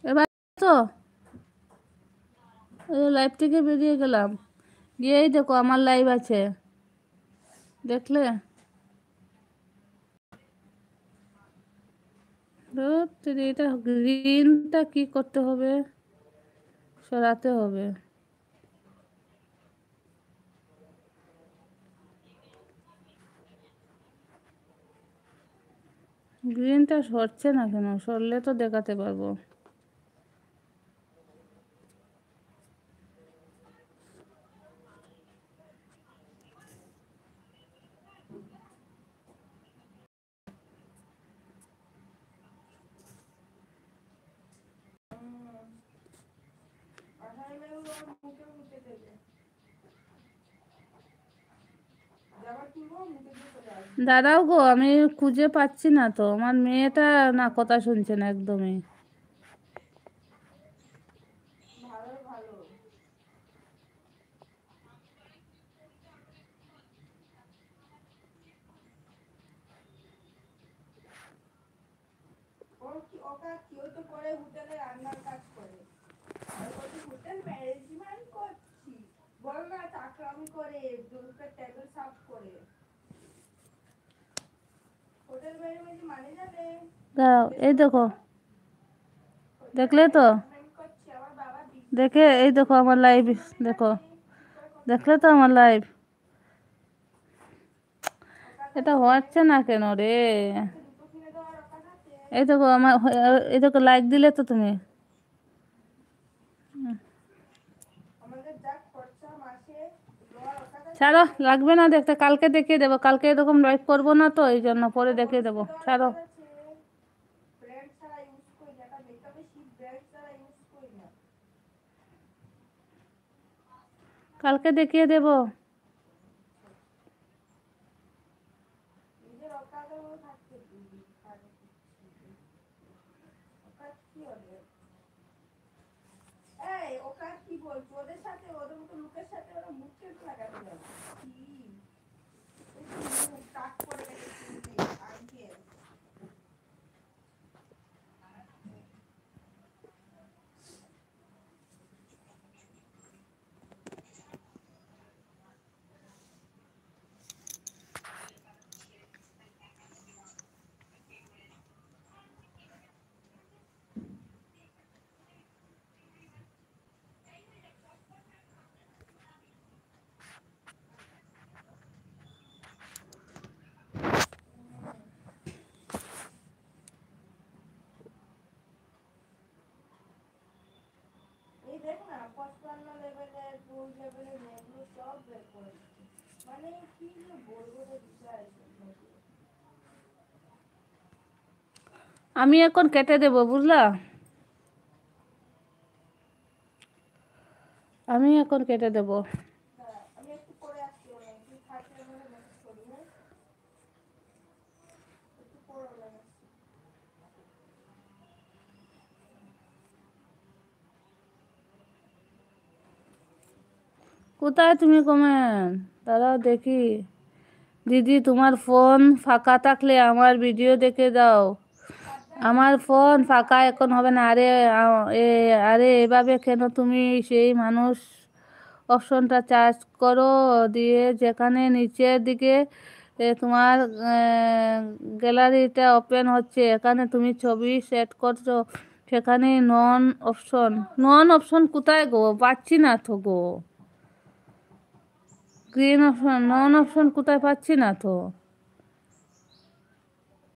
এবার তো লাইভ থেকে বেরিয়ে গেলাম, গিয়েই দেখো আমার লাইভ আছে, দেখলে? এটা গ্রিনটা কি করতে হবে, সরাতে হবে। গ্রিনটা সরছে না কেন? সরলে তো দেখাতে পারবো। দাঁড়াও গো, আমি খুঁজে পাচ্ছি না তো, আমার মেয়েটা না কথা শুনছে না একদমই। দাঁড়াও, এই দেখো, দেখলে তো? দেখে এই দেখো আমার লাইভ, দেখো, দেখলে তো আমার লাইভ? এটা হচ্ছে না কেন রে? এই দেখো আমার, এই দেখো লাইক দিলে তো তুমি। ছাড়ো, লাগবে না দেখতে, কালকে দেখিয়ে দেবো। কালকে এরকম লাইভ করবো না তো, এই জন্য পরে দেখিয়ে দেবো, ছাড়ো। কালকে দেখিয়ে দেবো। আমি এখন কেটে দেবো, বুঝলা? আমি এখন কেটে দেবো। কোথায় তুমি কমেন্ট? দাঁড়াও দেখি। দিদি তোমার ফোন ফাঁকা থাকলে আমার ভিডিও দেখে দাও। আমার ফোন ফাঁকা এখন হবে না। আরে আরে এভাবে কেন? তুমি সেই মানুষ অপশনটা চার্জ করো, দিয়ে যেখানে নিচের দিকে তোমার গ্যালারিটা ওপেন হচ্ছে, এখানে তুমি ছবি সেট করছো, সেখানে নন অপশন কোথায় গো? পাচ্ছি না তো গো। গ্রিন অপশন, নন অপশন কোথায়? পাচ্ছি না তো।